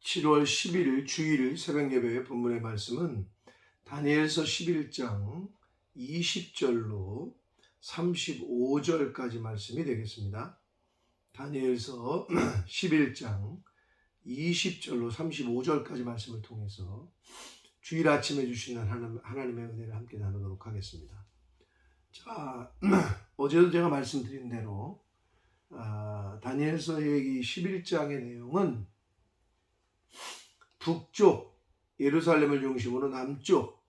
7월 11일 주일 새벽예배 본문의 말씀은 다니엘서 11장 20절로 35절까지 말씀이 되겠습니다. 다니엘서 11장 20절로 35절까지 말씀을 통해서 주일 아침에 주시는 하나님의 은혜를 함께 나누도록 하겠습니다. 자, 어제도 제가 말씀드린 대로 다니엘서의 이 11장의 내용은 북쪽 예루살렘을 중심으로 남쪽,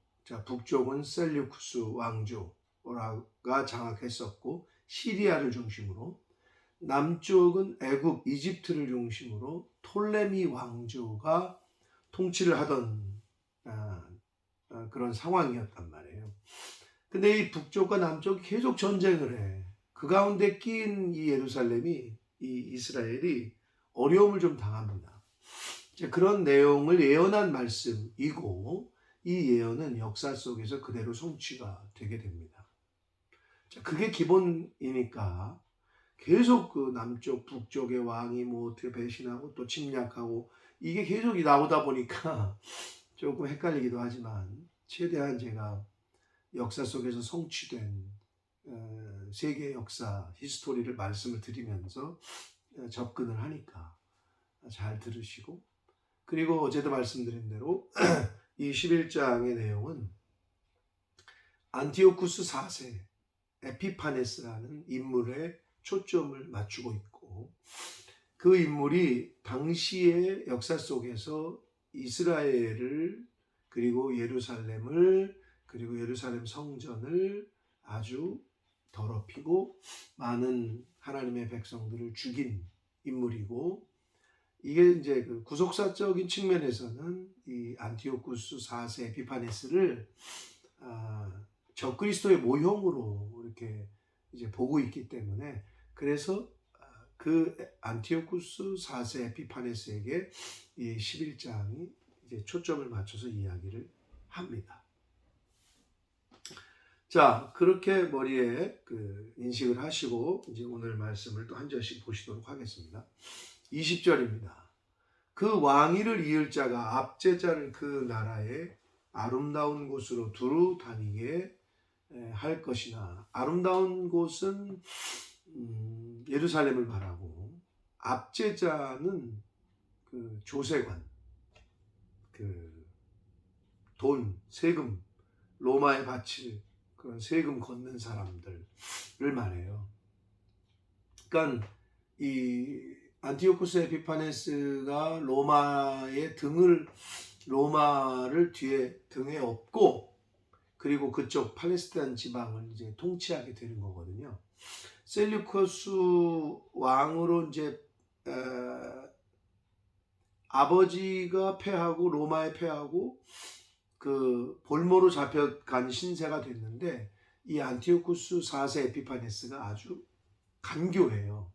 북쪽은 셀류쿠스 왕조가 장악했었고 시리아를 중심으로, 남쪽은 애굽 이집트를 중심으로 톨레미 왕조가 통치를 하던 그런 상황이었단 말이에요. 근데 이 북쪽과 남쪽이 계속 전쟁을 해. 그 가운데 끼인 이 예루살렘이, 이 이스라엘이 어려움을 좀 당합니다. 그런 내용을 예언한 말씀이고, 이 예언은 역사 속에서 그대로 성취가 되게 됩니다. 그게 기본이니까 계속 그 남쪽, 북쪽의 왕이 어떻게 배신하고 또 침략하고 이게 계속 나오다 보니까 조금 헷갈리기도 하지만, 최대한 제가 역사 속에서 성취된 세계 역사 히스토리를 말씀을 드리면서 접근을 하니까 잘 들으시고, 그리고 어제도 말씀드린 대로 이 11장의 내용은 안티오쿠스 4세 에피파네스라는 인물에 초점을 맞추고 있고, 그 인물이 당시의 역사 속에서 이스라엘을, 그리고 예루살렘을, 그리고 예루살렘 성전을 아주 더럽히고 많은 하나님의 백성들을 죽인 인물이고, 이게 이제 그 구속사적인 측면에서는 이 안티오쿠스 4세 에피파네스를 적그리스도의 모형으로 이렇게 이제 보고 있기 때문에, 그래서 그 안티오쿠스 4세 에피파네스에게 이 11장이 이제 초점을 맞춰서 이야기를 합니다. 자, 그렇게 머리에 인식을 하시고 이제 오늘 말씀을 또 한 절씩 보시도록 하겠습니다. 20절입니다. 그 왕위를 이을 자가 압제자를 그 나라의 아름다운 곳으로 두루 다니게 할 것이나, 아름다운 곳은 예루살렘을 말하고, 압제자는 그 조세관, 그 돈, 세금, 로마에 바칠 그런 세금 걷는 사람들을 말해요. 그러니까 이 안티오쿠스 에피파네스가 로마를 뒤에 등에 업고, 그리고 그쪽 팔레스타인 지방을 이제 통치하게 되는 거거든요. 셀류커스 왕으로 이제 아버지가 패하고 로마에 패하고 그 볼모로 잡혀간 신세가 됐는데, 이 안티오쿠스 4세 에피파네스가 아주 간교해요.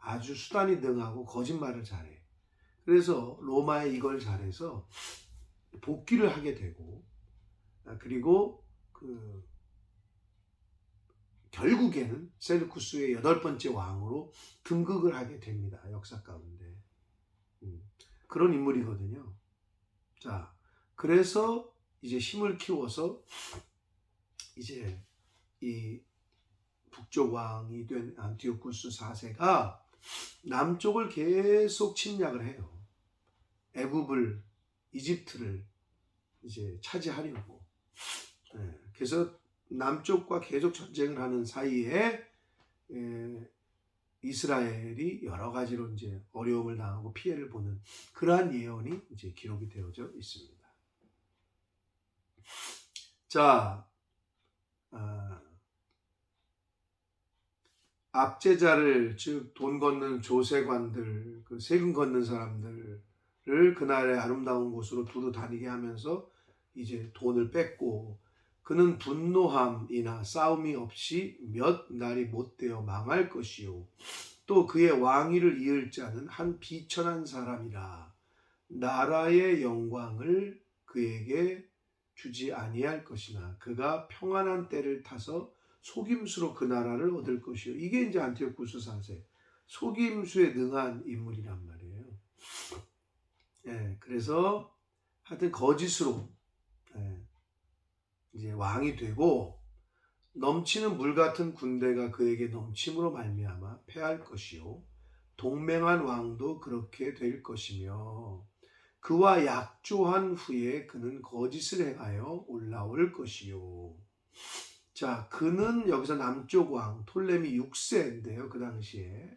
아주 수단이 능하고 거짓말을 잘해. 그래서 로마에 이걸 잘해서 복귀를 하게 되고, 그리고 결국에는 셀루쿠스의 8번째 왕으로 등극을 하게 됩니다. 역사 가운데. 그런 인물이거든요. 자, 그래서 이제 힘을 키워서 이제 이 북쪽 왕이 된 안티오쿠스 4세가 남쪽을 계속 침략을 해요. 애굽을, 이집트를 이제 차지하려고. 그래서 남쪽과 계속 전쟁을 하는 사이에 이스라엘이 여러 가지로 이제 어려움을 당하고 피해를 보는 그러한 예언이 이제 기록이 되어져 있습니다. 자, 압제자를, 즉 돈 걷는 조세관들, 그 세금 걷는 사람들을 그날의 아름다운 곳으로 두루 다니게 하면서 이제 돈을 뺏고, 그는 분노함이나 싸움이 없이 몇 날이 못되어 망할 것이요, 또 그의 왕위를 이을 자는 한 비천한 사람이라 나라의 영광을 그에게 주지 아니할 것이나, 그가 평안한 때를 타서 속임수로 그 나라를 얻을 것이요. 이게 이제 안티오쿠스 4세 속임수에 능한 인물이란 말이에요. 예, 그래서 하여튼 거짓으로 예, 이제 왕이 되고 넘치는 물 같은 군대가 그에게 넘침으로 말미암아 패할 것이요 동맹한 왕도 그렇게 될 것이며 그와 약조한 후에 그는 거짓을 행하여 올라올 것이요. 자, 그는 여기서 남쪽 왕 톨레미 6세인데요. 그 당시에.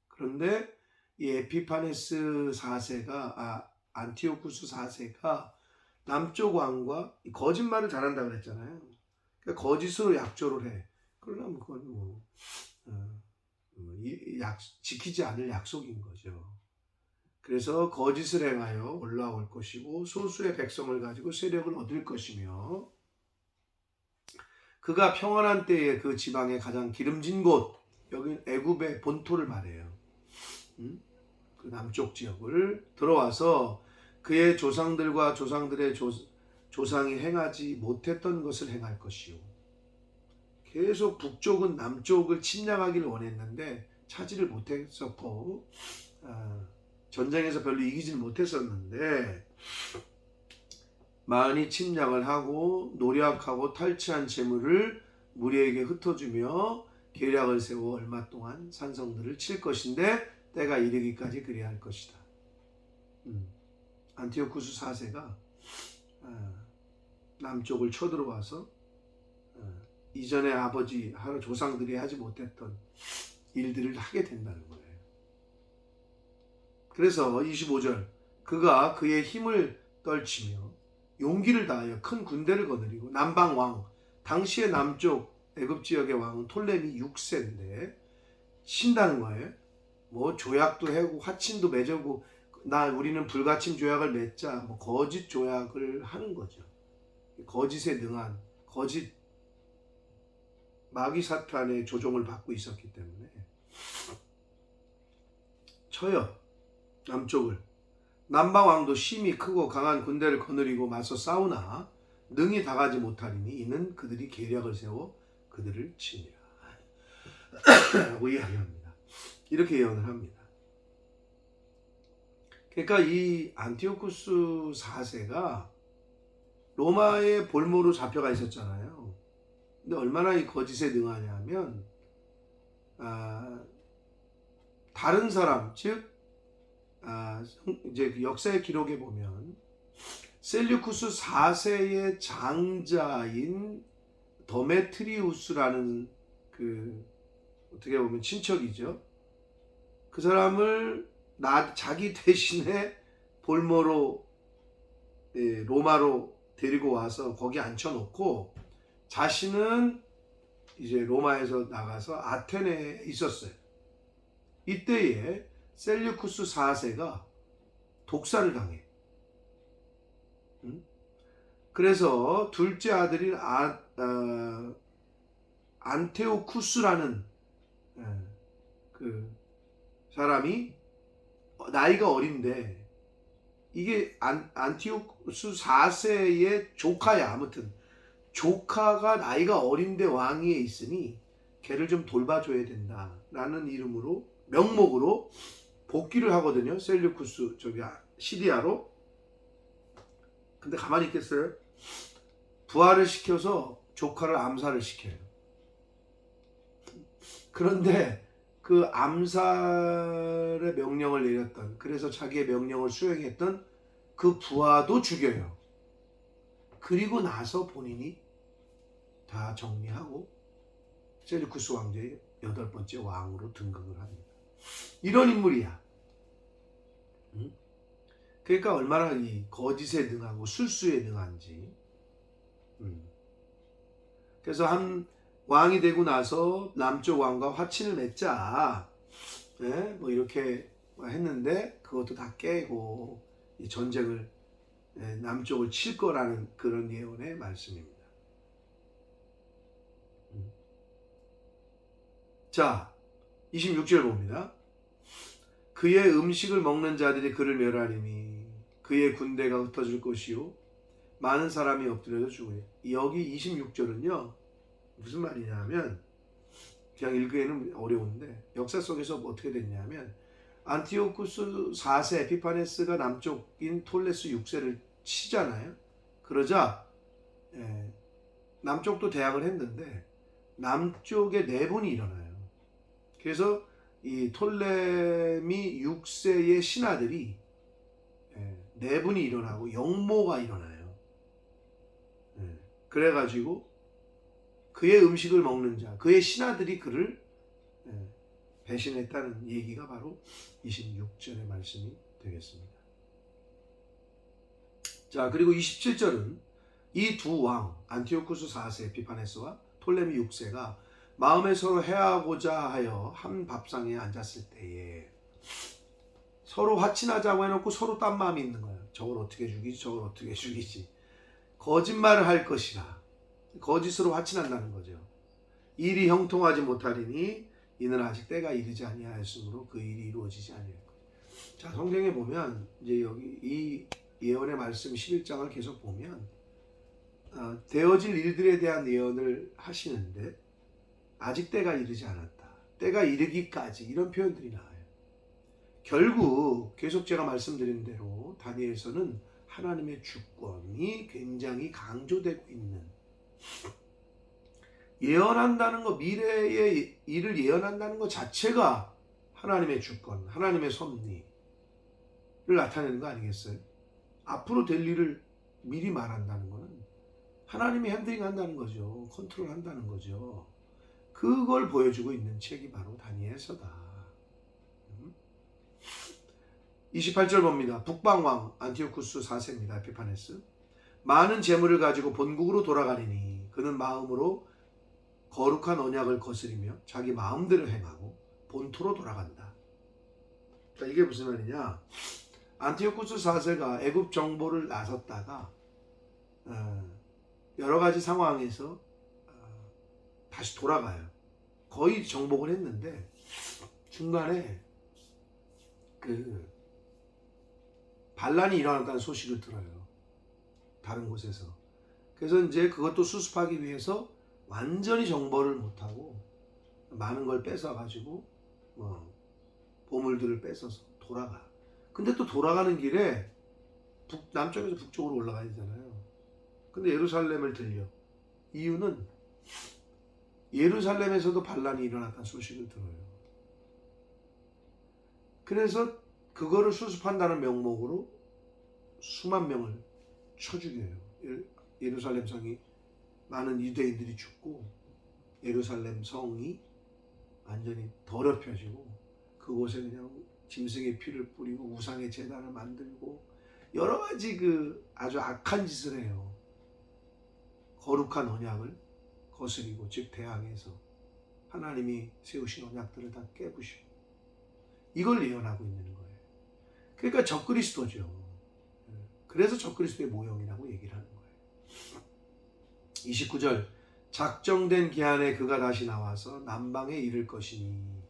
그런데 이 에피파네스 4세가 안티오쿠스 4세가 남쪽 왕과 거짓말을 잘한다고 그랬잖아요. 그러니까 거짓으로 약조를 해. 그러면 그건 지키지 않을 약속인 거죠. 그래서 거짓을 행하여 올라올 것이고 소수의 백성을 가지고 세력을 얻을 것이며 그가 평안한 때에 그 지방의 가장 기름진 곳, 여기는 애굽의 본토를 말해요. 그 남쪽 지역을 들어와서 그의 조상들과 조상들의 조상이 행하지 못했던 것을 행할 것이요. 계속 북쪽은 남쪽을 침략하기를 원했는데 차지를 못했었고 전쟁에서 별로 이기질 못했었는데 많이 침략을 하고 노력하고 탈취한 재물을 무리에게 흩어주며 계략을 세워 얼마 동안 산성들을 칠 것인데 때가 이르기까지 그리할 것이다. 안티오쿠스 4세가 남쪽을 쳐들어와서 이전에 아버지 조상들이 하지 못했던 일들을 하게 된다는 거예요. 그래서 25절 그가 그의 힘을 떨치며 용기를 다하여 큰 군대를 거느리고 남방 왕 당시의 남쪽 애굽 지역의 왕은 톨레미 6세인데 친다는 거예요. 뭐 조약도 하고 화친도 맺고 우리는 불가침 조약을 맺자 뭐 거짓 조약을 하는 거죠. 거짓에 능한 거짓 마귀 사탄의 조종을 받고 있었기 때문에 쳐요. 남쪽을. 남방 왕도 심히 크고 강한 군대를 거느리고 맞서 싸우나 능히 당하지 못하리니 이는 그들이 계략을 세워 그들을 치니라 라고 이야기합니다. 이렇게 예언을 합니다. 그러니까 이 안티오쿠스 4세가 로마의 볼모로 잡혀가 있었잖아요. 근데 얼마나 이 거짓에 능하냐면 다른 사람 즉 이제 역사의 기록에 보면 셀류쿠스 4세의 장자인 데메트리우스라는 그 어떻게 보면 친척이죠. 그 사람을 자기 대신에 볼모로 로마로 데리고 와서 거기 앉혀놓고 자신은 이제 로마에서 나가서 아테네에 있었어요. 이때에 셀류쿠스 4세가 독살을 당해. 그래서 둘째 아들인 안테오쿠스라는 그 사람이 나이가 어린데 이게 안티오쿠스 4세의 조카야. 아무튼 조카가 나이가 어린데 왕위에 있으니 걔를 좀 돌봐줘야 된다라는 이름으로 명목으로 복귀를 하거든요. 셀류쿠스 시리아로. 근데 가만히 있겠어요? 부활을 시켜서 조카를 암살을 시켜요. 그런데 그 암살의 명령을 내렸던, 그래서 자기의 명령을 수행했던 그 부하도 죽여요. 그리고 나서 본인이 다 정리하고 셀류쿠스 왕조의 8번째 왕으로 등극을 합니다. 이런 인물이야. 그러니까 얼마나 이 거짓에 능하고 술수에 능한지. 그래서 한 왕이 되고 나서 남쪽 왕과 화친을 맺자. 뭐 이렇게 했는데 그것도 다 깨고 이 전쟁을 남쪽을 칠 거라는 그런 예언의 말씀입니다. 자, 26절 봅니다. 그의 음식을 먹는 자들이 그를 멸하리니 그의 군대가 흩어질 것이요 많은 사람이 엎드려서 죽으리. 여기 26절은요 무슨 말이냐면 그냥 읽기에는 어려운데 역사 속에서 어떻게 됐냐면 안티오쿠스 4세 에피파네스가 남쪽인 톨레스 6세를 치잖아요. 그러자 남쪽도 대항을 했는데 남쪽에 내분이 일어나요. 그래서 이 톨레미 6세의 신하들이 내분이 일어나고 역모가 일어나요. 그래가지고 그의 음식을 먹는 자, 그의 신하들이 그를 배신했다는 얘기가 바로 26절의 말씀이 되겠습니다. 자, 그리고 27절은 이 두 왕, 안티오쿠스 4세 에피파네스와 톨레미 6세가 마음에 서로 해하고자 하여 한 밥상에 앉았을 때에 서로 화친하자고 해놓고 서로 딴 마음이 있는 거예요. 저걸 어떻게 죽이지, 저걸 어떻게 죽이지. 거짓말을 할 것이라. 거짓으로 화친한다는 거죠. 일이 형통하지 못하리니 이는 아직 때가 이르지 아니하였으므로 그 일이 이루어지지 아니할 것. 자, 성경에 보면 이제 여기 이 예언의 말씀 11장을 계속 보면 되어질 일들에 대한 예언을 하시는데 아직 때가 이르지 않았다. 때가 이르기까지 이런 표현들이 나와요. 결국 계속 제가 말씀드린 대로 다니엘서는 하나님의 주권이 굉장히 강조되고 있는, 예언한다는 거, 미래의 일을 예언한다는 것 자체가 하나님의 주권, 하나님의 섭리를 나타내는 거 아니겠어요? 앞으로 될 일을 미리 말한다는 것은 하나님이 핸들링 한다는 거죠. 컨트롤 한다는 거죠. 그걸 보여주고 있는 책이 바로 다니엘서다. 28절 봅니다. 북방왕 안티오쿠스 4세입니다. 에피파네스. 많은 재물을 가지고 본국으로 돌아가리니 그는 마음으로 거룩한 언약을 거스리며 자기 마음대로 행하고 본토로 돌아간다. 자, 이게 무슨 말이냐? 안티오쿠스 4세가 애굽 정보를 나섰다가 여러 가지 상황에서 다시 돌아가요. 거의 정복을 했는데 중간에 그 반란이 일어났다는 소식을 들어요. 다른 곳에서. 그래서 이제 그것도 수습하기 위해서 완전히 정벌을 못하고 많은 걸 뺏어가지고 보물들을 뺏어서 돌아가. 근데 또 돌아가는 길에 남쪽에서 북쪽으로 올라가야 되잖아요. 근데 예루살렘을 들려. 이유는 예루살렘에서도 반란이 일어났다는 소식을 들어요. 그래서 그거를 수습한다는 명목으로 수만 명을 쳐 죽여요. 예루살렘 성이, 많은 유대인들이 죽고 예루살렘 성이 완전히 더럽혀지고 그곳에 그냥 짐승의 피를 뿌리고 우상의 제단을 만들고 여러 가지 그 아주 악한 짓을 해요. 거룩한 언약을 거스리고, 즉 대항해서 하나님이 세우신 언약들을 다 깨부시고 이걸 예언하고 있는 거예요. 그러니까 적그리스도죠. 그래서 적그리스도의 모형이라고 얘기를 하는 거예요. 29절, 작정된 기한에 그가 다시 나와서 남방에 이를 것이니,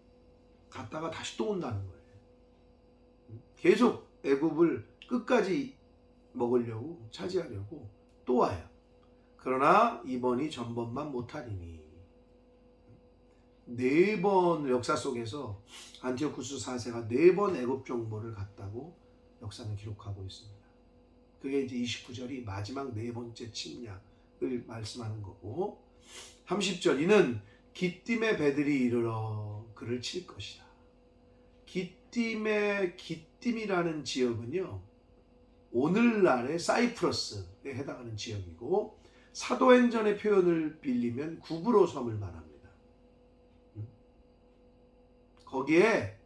갔다가 다시 또 온다는 거예요. 계속 애굽을 끝까지 먹으려고, 차지하려고 또 와요. 그러나 이번이 전번만 못하리니. 4번 역사 속에서 안티오쿠스 4세가 4번 애굽 정보를 갔다고 역사는 기록하고 있습니다. 그게 이제 29절이 마지막 4번째 침략을 말씀하는 거고, 30절, 이는 기띔의 배들이 이르러 그를 칠 것이다. 기띔이라는 지역은요, 오늘날의 사이프러스에 해당하는 지역이고, 사도행전의 표현을 빌리면 구브로 섬을 말합니다. 거기에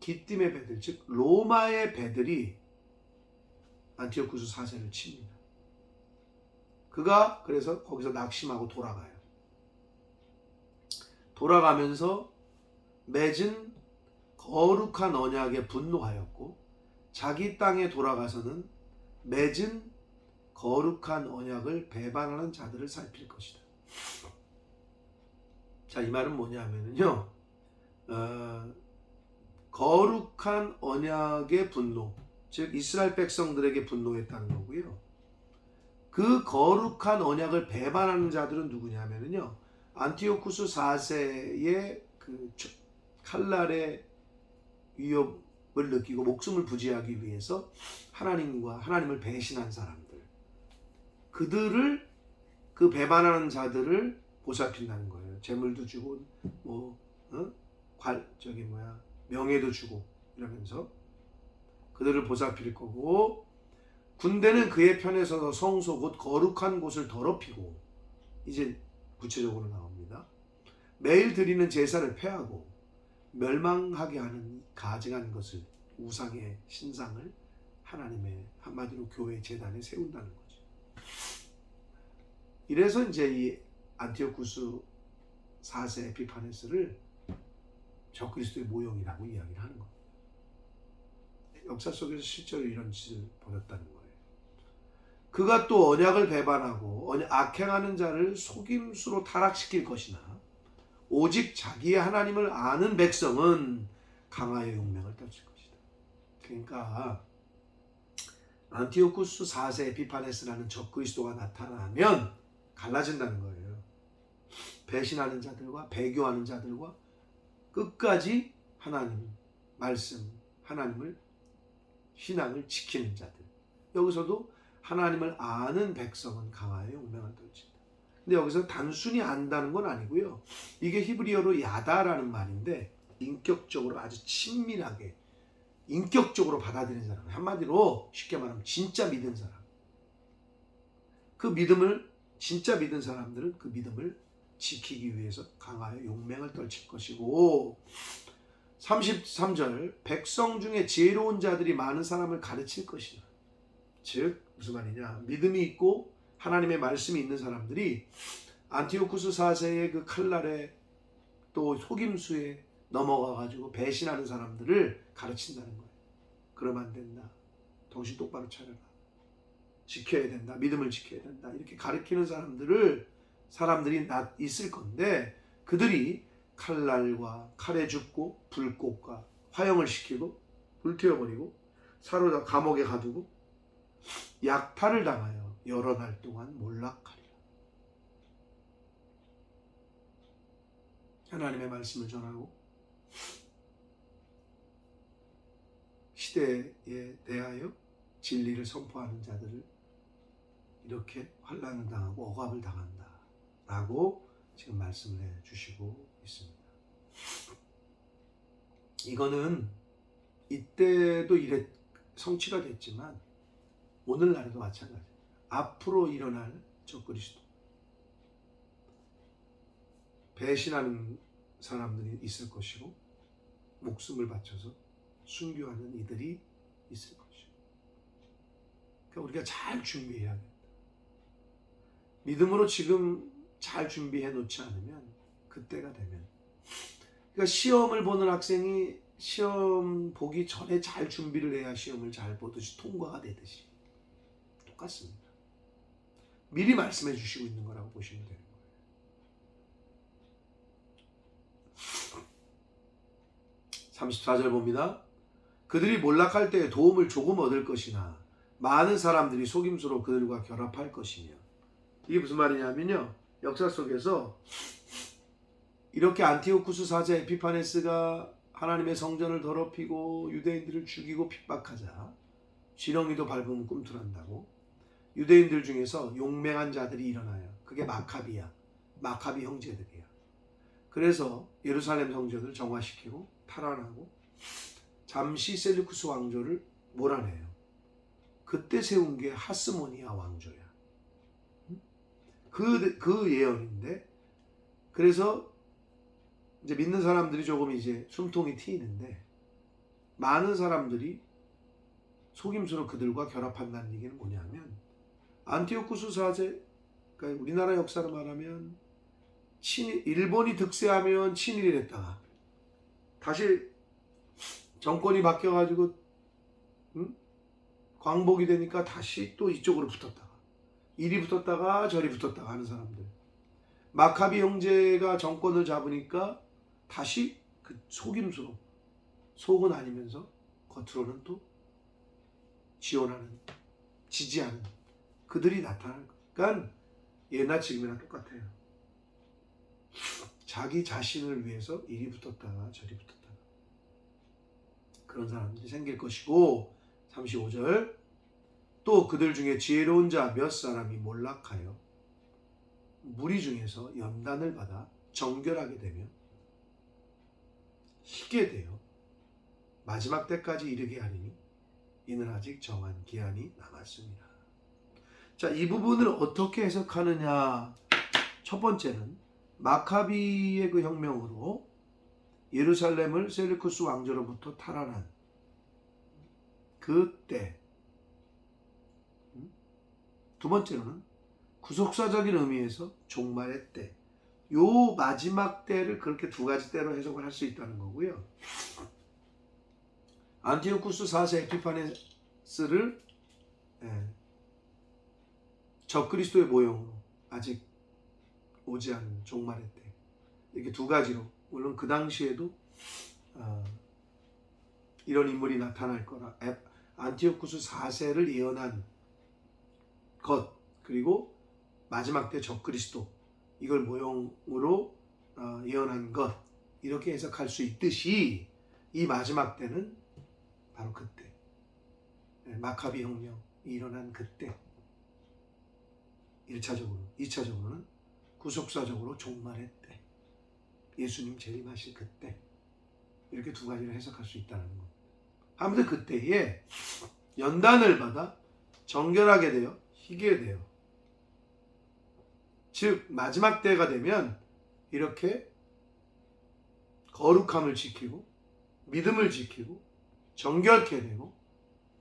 기띔의 배들, 즉 로마의 배들이 안티오쿠스 4세를 칩니다. 그가 그래서 거기서 낙심하고 돌아가요. 돌아가면서 맺은 거룩한 언약에 분노하였고, 자기 땅에 돌아가서는 맺은 거룩한 언약을 배반하는 자들을 살필 것이다. 자, 이 말은 뭐냐면요, 거룩한 언약의 분노, 즉 이스라엘 백성들에게 분노했다는 거고요. 그 거룩한 언약을 배반하는 자들은 누구냐면요, 안티오쿠스 4세의 그 칼날에 위협을 느끼고 목숨을 부지하기 위해서 하나님을 배신한 사람들, 그들을, 그 배반하는 자들을 보살핀다는 거예요. 재물도 주고 명예도 주고 이러면서 그들을 보살필 거고, 군대는 그의 편에 서서 성소 곧 거룩한 곳을 더럽히고, 이제 구체적으로 나옵니다. 매일 드리는 제사를 폐하고 멸망하게 하는 가증한 것을, 우상의 신상을 하나님의, 한마디로 교회 제단에 세운다는 거죠. 이래서 이제 이 안티오쿠스 4세 에피파네스를 적그리스도의 모형이라고 이야기를 하는 겁니다. 역사 속에서 실제로 이런 짓을 벌였다는 거예요. 그가 또 언약을 배반하고 악행하는 자를 속임수로 타락시킬 것이나 오직 자기의 하나님을 아는 백성은 강하여 용맹을 떨칠 것이다. 그러니까 안티오쿠스 4세 에피파네스라는 적그리스도가 나타나면 갈라진다는 거예요. 배신하는 자들과 배교하는 자들과 끝까지 하나님 말씀, 하나님을, 신앙을 지키는 자들, 여기서도 하나님을 아는 백성은 강하여 용맹을 떨친다. 근데 여기서 단순히 안다는 건 아니고요. 이게 히브리어로 야다라는 말인데, 인격적으로 아주 친밀하게 인격적으로 받아들이는 사람, 한마디로 쉽게 말하면 진짜 믿은 사람, 그 믿음을, 진짜 믿은 사람들은 그 믿음을 지키기 위해서 강하여 용맹을 떨칠 것이고, 33절 백성 중에 지혜로운 자들이 많은 사람을 가르칠 것이다. 즉 무슨 말이냐, 믿음이 있고 하나님의 말씀이 있는 사람들이 안티오쿠스 4세의 그 칼날에 또 속임수에 넘어가가지고 배신하는 사람들을 가르친다는 거예요. 그러면 안 된다, 정신 똑바로 차려라, 지켜야 된다, 믿음을 지켜야 된다, 이렇게 가르치는 사람들이 있을 건데, 그들이 칼날과 칼에 죽고 불꽃과 화형을 시키고 불태워버리고 사로잡아 감옥에 가두고 약탈을 당하여 여러 날 동안 몰락하리라. 하나님의 말씀을 전하고 시대에 대하여 진리를 선포하는 자들을 이렇게 환난을 당하고 억압을 당한다 라고 지금 말씀을 해주시고 있습니다. 이거는 이때도 성취가 됐지만 오늘날에도 마찬가지입니다. 앞으로 일어날 적그리스도, 배신하는 사람들이 있을 것이고 목숨을 바쳐서 순교하는 이들이 있을 것이고, 그러니까 우리가 잘 준비해야 된다. 믿음으로 지금 잘 준비해 놓지 않으면 그때가 되면, 그러니까 시험을 보는 학생이 시험 보기 전에 잘 준비를 해야 시험을 잘 보듯이 통과가 되듯이 똑같습니다. 미리 말씀해 주시고 있는 거라고 보시면 되는 거예요. 34절 봅니다. 그들이 몰락할 때에 도움을 조금 얻을 것이나 많은 사람들이 속임수로 그들과 결합할 것이며, 이게 무슨 말이냐면요, 역사 속에서 이렇게 안티오쿠스 4세 에피파네스가 하나님의 성전을 더럽히고 유대인들을 죽이고 핍박하자 지렁이도 밟으면 꿈틀한다고 유대인들 중에서 용맹한 자들이 일어나요. 그게 마카비 형제들이야. 그래서 예루살렘 성전을 정화시키고 탈환하고 잠시 셀루쿠스 왕조를 몰아내요. 그때 세운 게 하스모니아 왕조야. 그 예언인데, 그래서 이제 믿는 사람들이 조금 이제 숨통이 트이는데, 많은 사람들이 속임수로 그들과 결합한다는 얘기는 뭐냐면, 안티오쿠스 4세, 그러니까 우리나라 역사로 말하면 일본이 득세하면 친일이 됐다가 다시 정권이 바뀌어가지고 광복이 되니까 다시 또 이쪽으로 붙었다가, 이리 붙었다가 저리 붙었다가 하는 사람들. 마카비 형제가 정권을 잡으니까 다시 그 속임수로, 속은 아니면서 겉으로는 또 지원하는, 지지하는 그들이 나타나는 거예요. 그러니까 예나 지금이나 똑같아요. 자기 자신을 위해서 이리 붙었다가 저리 붙었다가. 그런 사람들이 생길 것이고 35절 또 그들 중에 지혜로운 자 몇 사람이 몰락하여 무리 중에서 연단을 받아 정결하게 되며 희게 되어 마지막 때까지 이르게 하리니 이는 아직 정한 기한이 남았습니다. 자, 이 부분을 어떻게 해석하느냐? 첫 번째는 마카비의 그 혁명으로 예루살렘을 셀루쿠스 왕조로부터 탈환한 그때. 두 번째로는 구속사적인 의미에서 종말의 때. 요 마지막 때를 그렇게 두 가지 때로 해석을 할 수 있다는 거고요. 안티오쿠스 4세 에피파네스를 적그리스도의 모형으로 아직 오지 않은 종말의 때. 이렇게 두 가지로, 물론 그 당시에도 이런 인물이 나타날 거라, 안티오쿠스 4세를 예언한 것, 그리고 마지막 때 적그리스도, 이걸 모형으로 예언한 것, 이렇게 해석할 수 있듯이 이 마지막 때는 바로 그때, 마카비 혁명이 일어난 그때, 1차적으로, 2차적으로는 구속사적으로 종말의 때, 예수님 재림하실 그때, 이렇게 두 가지를 해석할 수 있다는 것. 아무튼 그때에 연단을 받아 정결하게 되어 희게 되어, 즉 마지막 때가 되면 이렇게 거룩함을 지키고 믿음을 지키고 정결케 되고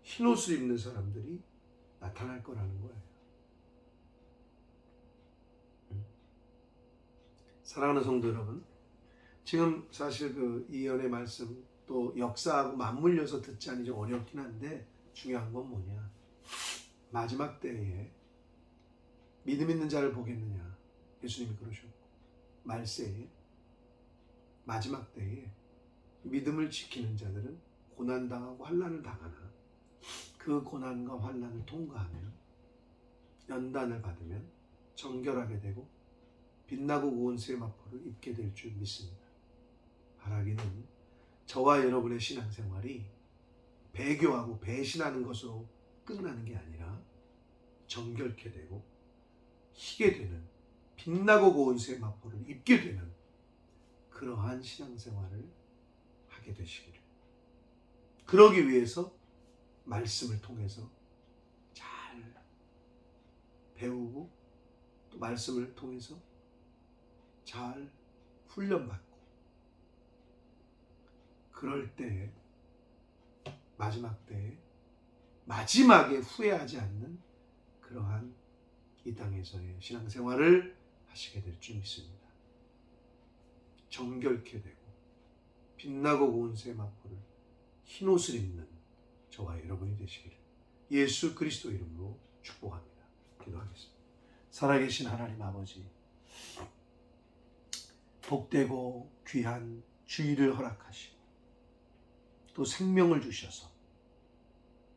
흰옷을 입는 사람들이 나타날 거라는 거예요. 사랑하는 성도 여러분, 지금 사실 그 이언의 말씀 또 역사하고 맞물려서 듣자니 좀 어렵긴 한데 중요한 건 뭐냐? 마지막 때에 믿음 있는 자를 보겠느냐? 예수님이 그러셨고, 말세에 마지막 때에 믿음을 지키는 자들은 고난당하고 환난을 당하나 그 고난과 환난을 통과하면 연단을 받으면 정결하게 되고 빛나고 고운 세마포를 입게 될 줄 믿습니다. 바라기는 저와 여러분의 신앙생활이 배교하고 배신하는 것으로 끝나는 게 아니라 정결케 되고 희게 되는, 빛나고 고운 세마포를 입게 되는 그러한 신앙생활을 하게 되시기를. 그러기 위해서 말씀을 통해서 잘 배우고 또 말씀을 통해서 잘 훈련받고, 그럴 때에 마지막 때에 마지막에 후회하지 않는 그러한 이 땅에서의 신앙생활을 하시게 될 줄 믿습니다. 정결케 되고 빛나고 고운 세마포를 흰옷을 입는 저와 여러분이 되시기를 예수 그리스도 이름으로 축복합니다. 기도하겠습니다. 살아계신 하나님 아버지, 복되고 귀한 주일을 허락하시고 또 생명을 주셔서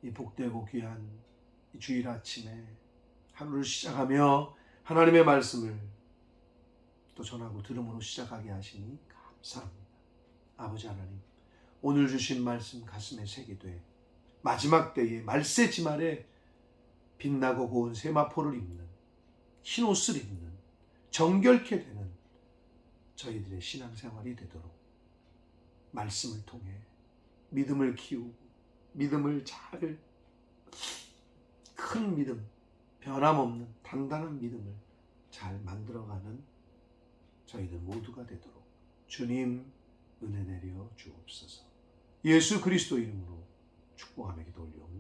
이 복되고 귀한 이 주일 아침에 하루를 시작하며 하나님의 말씀을 또 전하고 들음으로 시작하게 하시니 감사합니다. 아버지 하나님, 오늘 주신 말씀 가슴에 새기되 마지막 때에 말세지말에 빛나고 고운 세마포를 입는, 흰옷을 입는, 정결케 되는 저희들의 신앙생활이 되도록 말씀을 통해 믿음을 키우고 믿음을 잘, 큰 믿음, 변함없는 단단한 믿음을 잘 만들어가는 저희들 모두가 되도록 주님 은혜 내려 주옵소서. 예수 그리스도 이름으로 축복하며 기도 올리옵나이다.